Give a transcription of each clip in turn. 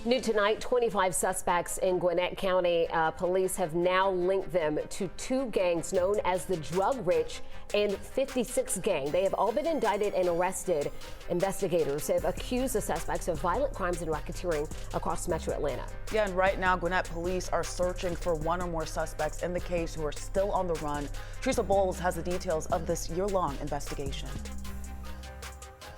New tonight, 25 suspects in Gwinnett County. Police have now linked them to two gangs known as the RICO and 56 gang. They have all been indicted and arrested. Investigators have accused the suspects of violent crimes and racketeering across Metro Atlanta. Yeah, and right now, Gwinnett police are searching for one or more suspects in the case who are still on the run. Teresa Bowles has the details of this year-long investigation.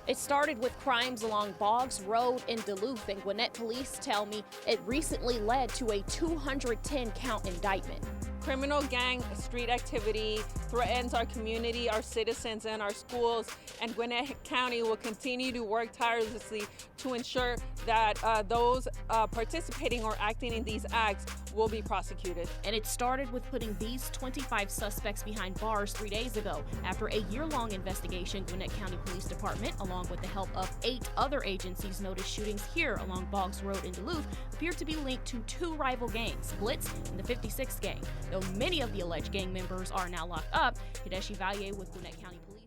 It started with crimes along Boggs Road in Duluth, and Gwinnett police tell me it recently led to a 210-count indictment. Criminal gang street activity threatens our community, our citizens, and our schools, and Gwinnett County will continue to work tirelessly to ensure that those participating or acting in these acts will be prosecuted. And it started with putting these 25 suspects behind bars 3 days ago. After a year-long investigation, Gwinnett County Police Department, along with the help of 8 other agencies, noticed shootings here along Boggs Road in Duluth appear to be linked to 2 rival gangs, Blitz and the 56 gang. Though many of the alleged gang members are now locked up, Kadeshi Vallier with Gwinnett County Police.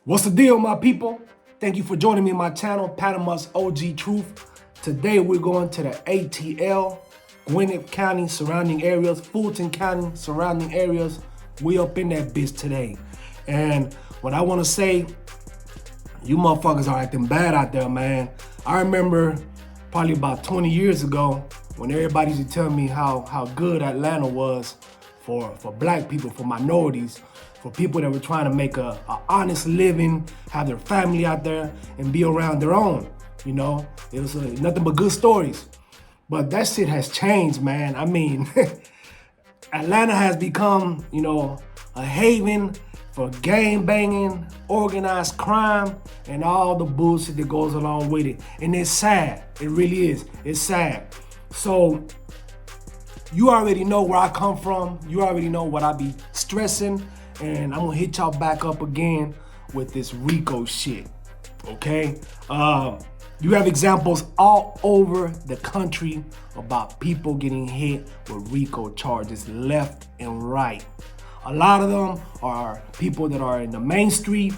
What's the deal, my people? Thank you for joining me on my channel, Panama's OG Truth. Today we're going to the ATL, Gwinnett County surrounding areas, Fulton County surrounding areas. We up in that bitch today. And what I want to say, you motherfuckers are acting bad out there, man. I remember probably about 20 years ago when everybody used to tell me how good Atlanta was for black people, for minorities, for people that were trying to make a honest living, have their family out there, and be around their own. You know, it was nothing but good stories. But that shit has changed, man. I mean, Atlanta has become, you know, a haven for gang banging, organized crime, and all the bullshit that goes along with it. And it's sad. It really is. It's sad. So you already know where I come from. You already know what I be stressing. And I'm gonna hit y'all back up again with this RICO shit, okay? You have examples all over the country about people getting hit with RICO charges left and right. A lot of them are people that are in the main street,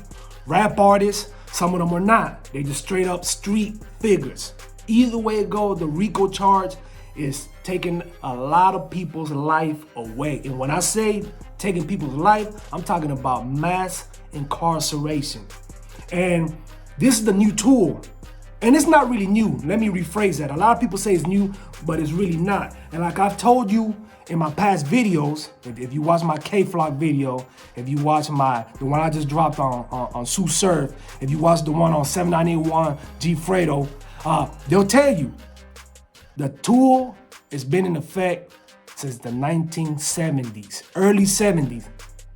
rap artists. Some of them are not. They just straight up street figures. Either way it goes, the RICO charge is taking a lot of people's life away. And when I say taking people's life, I'm talking about mass incarceration. And this is the new tool. And it's not really new. Let me rephrase that. A lot of people say it's new, but it's really not. And like I've told you in my past videos, if you watch my K-Flock video, if you watch the one I just dropped on Sue Surf, if you watch the one on 7981 G Fredo, they'll tell you the tool has been in effect since the 1970s, early 70s.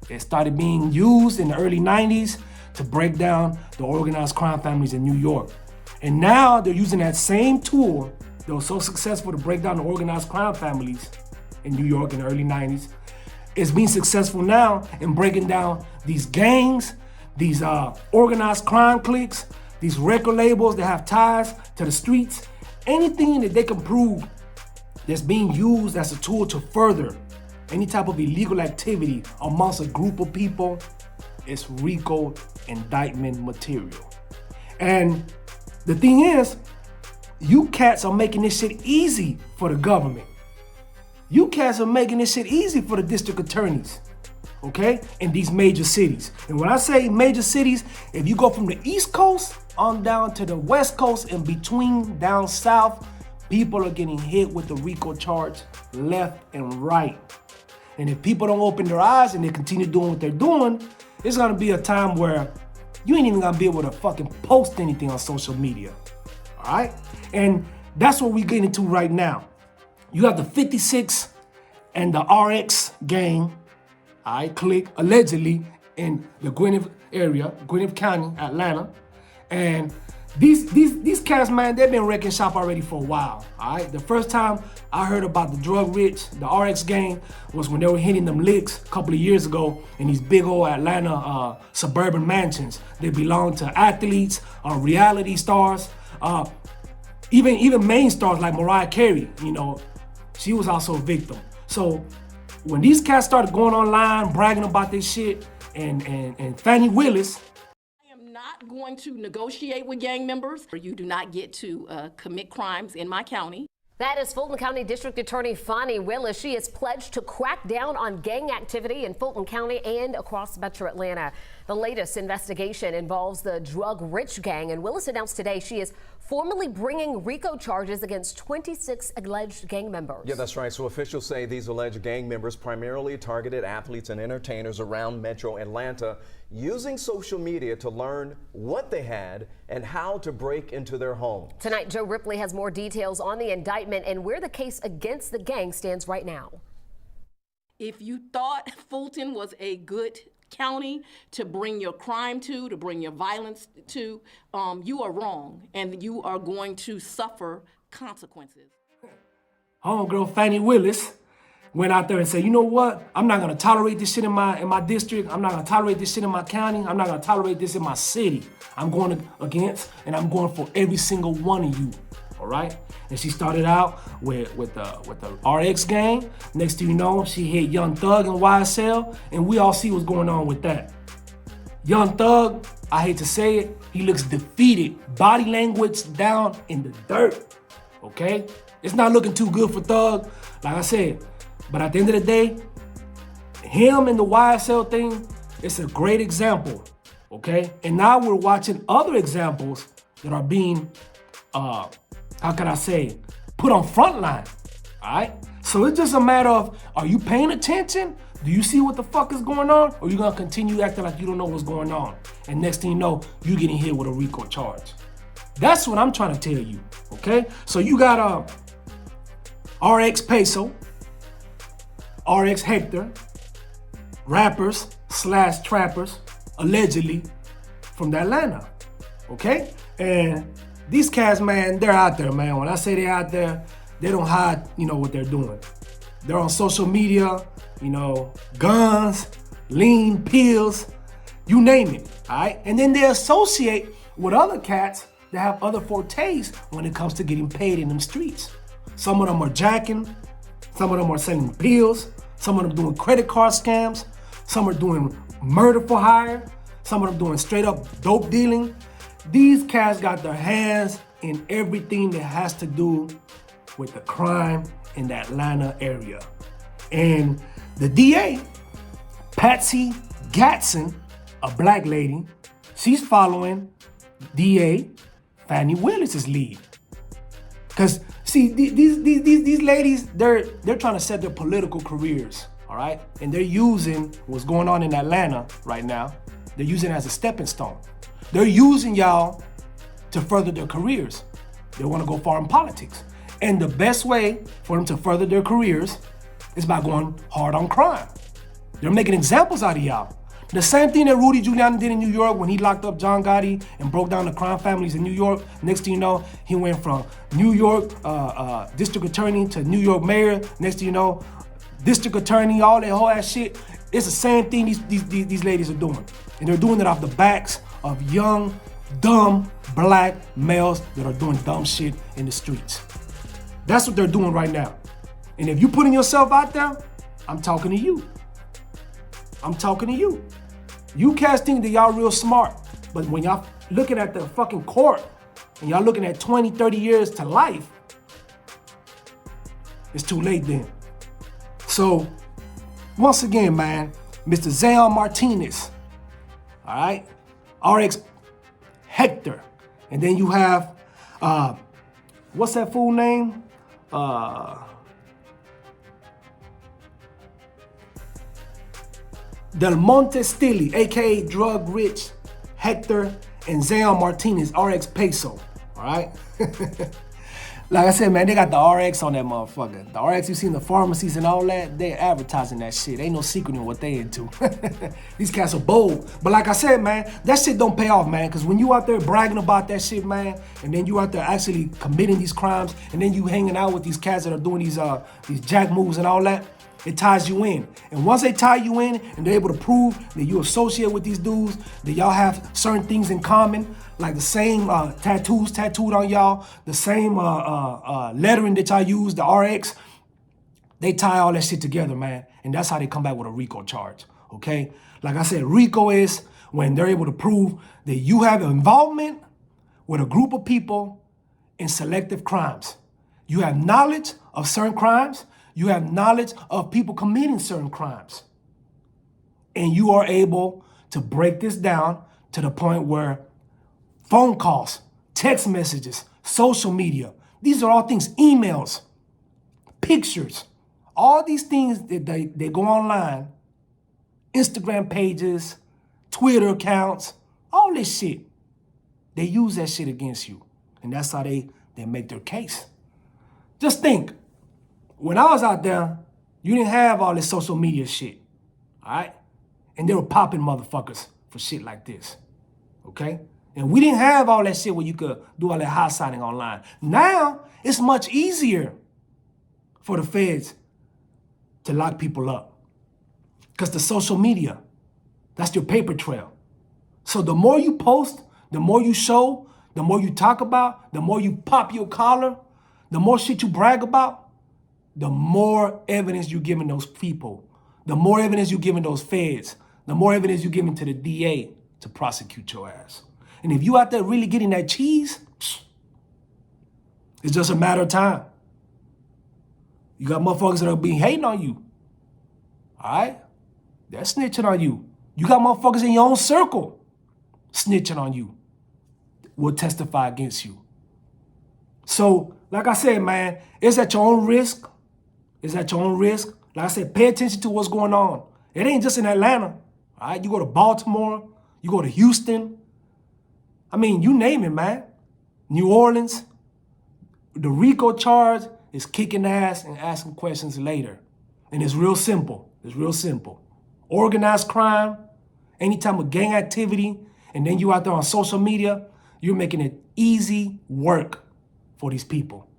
It started being used in the early 90s to break down the organized crime families in New York. And now they're using that same tool that was so successful to break down the organized crime families in New York in the early 90s. It's being successful now in breaking down these gangs, these organized crime cliques, these record labels that have ties to the streets. Anything that they can prove that's being used as a tool to further any type of illegal activity amongst a group of people, it's RICO indictment material. And the thing is, you cats are making this shit easy for the government. You cats are making this shit easy for the district attorneys, okay, in these major cities. And when I say major cities, if you go from the East Coast on down to the West Coast and between down south, people are getting hit with the RICO charge left and right. And if people don't open their eyes and they continue doing what they're doing, it's gonna be a time where you ain't even gonna be able to fucking post anything on social media, all right? And that's what we get into right now. You have the 56 and the R.I.C.O gang, all right, clique, allegedly in the Gwinnett area, Gwinnett County, Atlanta. And These cats, man, they've been wrecking shop already for a while. All right. The first time I heard about the drug rich, the RICO gang, was when they were hitting them licks a couple of years ago in these big old Atlanta suburban mansions. They belong to athletes, reality stars, even main stars like Mariah Carey. You know, she was also a victim. So when these cats started going online bragging about this shit, and Fannie Willis. Not going to negotiate with gang members. You do not get to commit crimes in my county. That is Fulton County District Attorney Fannie Willis. She has pledged to crack down on gang activity in Fulton County and across Metro Atlanta. The latest investigation involves the drug RICH gang, and Willis announced today she is formally bringing RICO charges against 26 alleged gang members. Yeah, that's right. So officials say these alleged gang members primarily targeted athletes and entertainers around Metro Atlanta, using social media to learn what they had and how to break into their homes. Tonight, Joe Ripley has more details on the indictment and where the case against the gang stands right now. If you thought Fulton was a good county to bring your crime to bring your violence to, you are wrong, and you are going to suffer consequences. Homegirl Fannie Willis went out there and said, you know what? I'm not gonna tolerate this shit in my district. I'm not gonna tolerate this shit in my county. I'm not gonna tolerate this in my city. I'm going against, and I'm going for every single one of you. All right? And she started out with the RICO gang. Next thing you know, she hit Young Thug and YSL, and we all see what's going on with that. Young Thug, I hate to say it, he looks defeated. Body language down in the dirt. Okay? It's not looking too good for Thug, like I said. But at the end of the day, him and the YSL thing, it's a great example, okay? And now we're watching other examples that are being, how can I say, put on frontline, all right? So it's just a matter of, are you paying attention? Do you see what the fuck is going on? Or are you gonna continue acting like you don't know what's going on? And next thing you know, you getting hit with a RICO charge. That's what I'm trying to tell you, okay? So you got RX Peso, RX Hector, rappers / trappers, allegedly from Atlanta, okay? And these cats, man, they're out there, man. When I say they're out there, they don't hide, you know, what they're doing. They're on social media, you know, guns, lean pills, you name it, all right? And then they associate with other cats that have other fortes when it comes to getting paid in them streets. Some of them are jacking, some of them are selling pills, some of them doing credit card scams, some are doing murder for hire, some of them doing straight up dope dealing. These cats got their hands in everything that has to do with the crime in the Atlanta area. And the DA, Patsy Gatson, a black lady, she's following DA Fannie Willis's lead. Because see, these ladies, they're trying to set their political careers, all right? And they're using what's going on in Atlanta right now, they're using it as a stepping stone. They're using y'all to further their careers. They want to go far in politics. And the best way for them to further their careers is by going hard on crime. They're making examples out of y'all. The same thing that Rudy Giuliani did in New York when he locked up John Gotti and broke down the crime families in New York. Next thing you know, he went from New York district attorney to New York mayor. Next thing you know, district attorney, all that whole ass shit. It's the same thing these ladies are doing. And they're doing it off the backs of young, dumb, black males that are doing dumb shit in the streets. That's what they're doing right now. And if you're putting yourself out there, I'm talking to you. I'm talking to you. You cats think that y'all real smart, but when y'all looking at the fucking court and y'all looking at 20, 30 years to life, it's too late then. So, once again, man, Mr. Zion Martinez, all right? RX Hector. And then you have, what's that fool name? Del Monte Stilly, aka Drug Rich Hector, and Zion Martinez, RX Peso, all right? Like I said, man, they got the RX on that motherfucker. The RX you see in the pharmacies and all that, they're advertising that shit. Ain't no secret in what they into. These cats are bold. But like I said, man, that shit don't pay off, man. Because when you out there bragging about that shit, man, and then you out there actually committing these crimes, and then you hanging out with these cats that are doing these jack moves and all that, it ties you in. And once they tie you in and they're able to prove that you associate with these dudes, that y'all have certain things in common, like the same tattoos tattooed on y'all, the same lettering that y'all use, the RX, they tie all that shit together, man. And that's how they come back with a RICO charge, okay? Like I said, RICO is when they're able to prove that you have involvement with a group of people in selective crimes. You have knowledge of certain crimes. You have knowledge of people committing certain crimes. And you are able to break this down to the point where phone calls, text messages, social media, these are all things, emails, pictures, all these things that they go online, Instagram pages, Twitter accounts, all this shit. They use that shit against you. And that's how they make their case. Just think, when I was out there, you didn't have all this social media shit, all right? And they were popping motherfuckers for shit like this, okay? And we didn't have all that shit where you could do all that hot signing online. Now, it's much easier for the feds to lock people up. Because the social media, that's your paper trail. So the more you post, the more you show, the more you talk about, the more you pop your collar, the more shit you brag about, the more evidence you're giving those people, the more evidence you're giving those feds, the more evidence you're giving to the DA to prosecute your ass. And if you out there really getting that cheese, it's just a matter of time. You got motherfuckers that are being hating on you, all right? They're snitching on you. You got motherfuckers in your own circle snitching on you, will testify against you. So, like I said, man, it's at your own risk. It's at your own risk. Like I said, pay attention to what's going on. It ain't just in Atlanta, all right? You go to Baltimore, you go to Houston. I mean, you name it, man. New Orleans. The RICO charge is kicking ass and asking questions later. And it's real simple. It's real simple. Organized crime, any type of gang activity, and then you out there on social media, you're making it easy work for these people.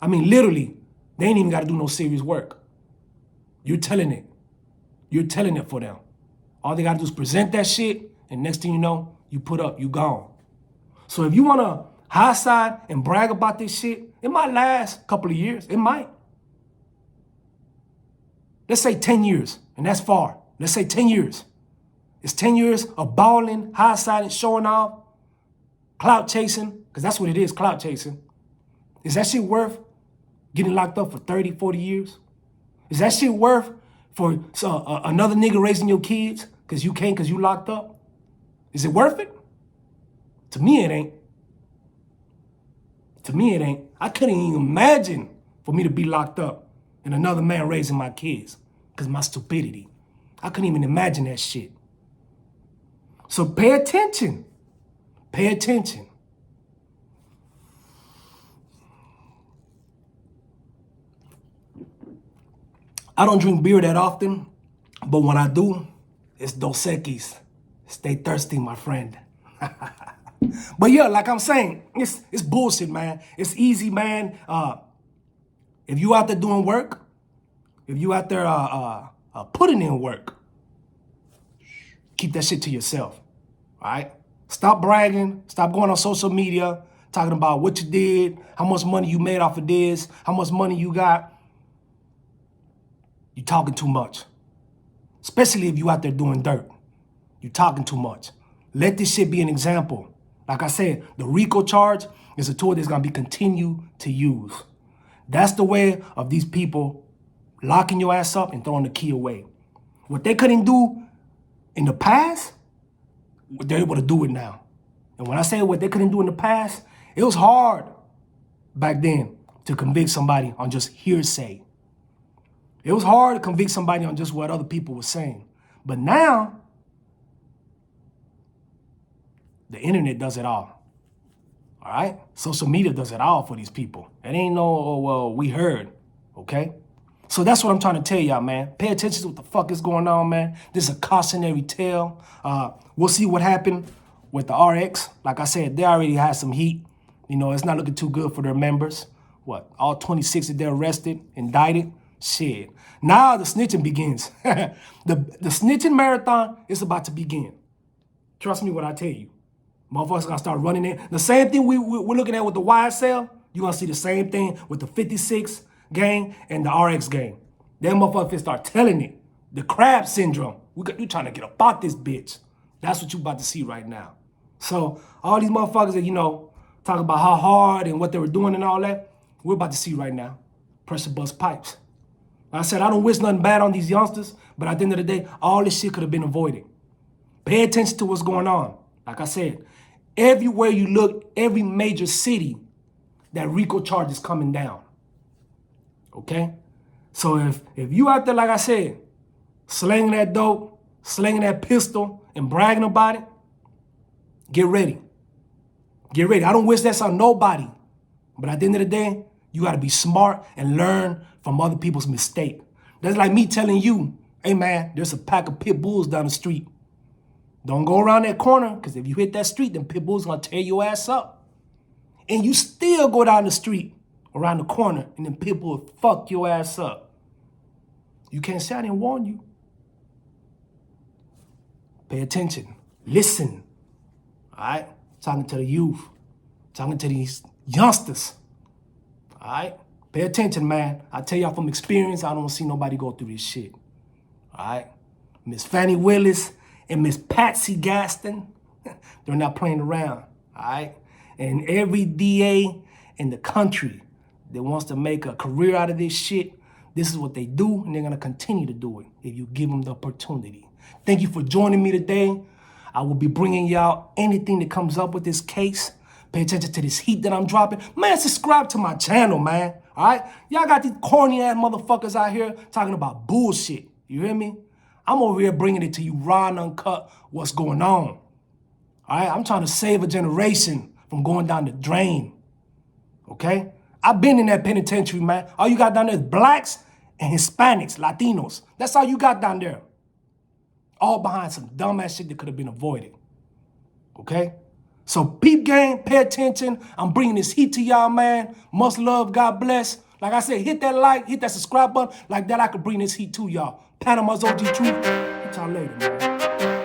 I mean, literally, they ain't even got to do no serious work. You're telling it. You're telling it for them. All they got to do is present that shit, and next thing you know, you put up, you gone. So if you want to high side and brag about this shit, it might last a couple of years. It might. Let's say 10 years, and that's far. Let's say 10 years. It's 10 years of balling, high siding, showing off, clout chasing, because that's what it is, clout chasing. Is that shit worth getting locked up for 30, 40 years? Is that shit worth for another nigga raising your kids because you can't because you locked up? Is it worth it? To me, it ain't. To me, it ain't. I couldn't even imagine for me to be locked up and another man raising my kids because of my stupidity. I couldn't even imagine that shit. So pay attention. Pay attention. I don't drink beer that often, but when I do, it's Dos Equis. Stay thirsty, my friend. But yeah, like I'm saying, it's bullshit, man. It's easy, man. If you out there doing work, if you out there putting in work, keep that shit to yourself, all right? Stop bragging. Stop going on social media, talking about what you did, how much money you made off of this, how much money you got. You're talking too much, especially if you out there doing dirt. You're talking too much. Let this shit be an example. Like I said, the RICO charge is a tool that's gonna be continued to use. That's the way of these people locking your ass up and throwing the key away. What they couldn't do in the past, they're able to do it now. And when I say what they couldn't do in the past, it was hard back then to convict somebody on just hearsay. It was hard to convict somebody on just what other people were saying. But now, the internet does it all. All right? Social media does it all for these people. It ain't no, oh, well, we heard, okay? So that's what I'm trying to tell y'all, man. Pay attention to what the fuck is going on, man. This is a cautionary tale. We'll see what happened with the R.I.C.O. Like I said, they already had some heat. You know, it's not looking too good for their members. What, all 26 that they're arrested, indicted? Shit. Now the snitching begins. the snitching marathon is about to begin. Trust me when I tell you. Motherfuckers gonna start running in. The same thing we're looking at with the YSL, you're gonna see the same thing with the 56 gang and the R.I.C.O gang. Them motherfuckers start telling it. The crab syndrome. We trying to get about this bitch. That's what you about to see right now. So all these motherfuckers that, you know, talk about how hard and what they were doing and all that, we're about to see right now. Pressure bust pipes. Like I said, I don't wish nothing bad on these youngsters, but at the end of the day, all this shit could have been avoided. Pay attention to what's going on. Like I said, everywhere you look, every major city, that RICO charge is coming down. Okay? So if you out there, like I said, slinging that dope, slinging that pistol, and bragging about it, get ready. Get ready. I don't wish that on nobody. But at the end of the day, you got to be smart and learn from other people's mistake. That's like me telling you, hey man, there's a pack of pit bulls down the street. Don't go around that corner, because if you hit that street, then pit bulls gonna tear your ass up. And you still go down the street, around the corner, and then pit bull will fuck your ass up. You can't say I didn't warn you. Pay attention. Listen. All right? Talking to the youth. Talking to these youngsters. All right? Pay attention, man. I tell y'all from experience, I don't see nobody go through this shit. All right? Miss Fannie Willis and Miss Patsy Gaston, they're not playing around. All right? And every DA in the country that wants to make a career out of this shit, this is what they do, and they're going to continue to do it if you give them the opportunity. Thank you for joining me today. I will be bringing y'all anything that comes up with this case. Pay attention to this heat that I'm dropping. Man, subscribe to my channel, man. All right? Y'all got these corny-ass motherfuckers out here talking about bullshit. You hear me? I'm over here bringing it to you raw and uncut what's going on. All right? I'm trying to save a generation from going down the drain. Okay? I've been in that penitentiary, man. All you got down there is blacks and Hispanics, Latinos. That's all you got down there. All behind some dumbass shit that could have been avoided. Okay? So peep gang, pay attention. I'm bringing this heat to y'all, man. Much love, God bless. Like I said, hit that like, hit that subscribe button. Like that, I could bring this heat to y'all. Panama's OG Truth. Hit y'all later, man.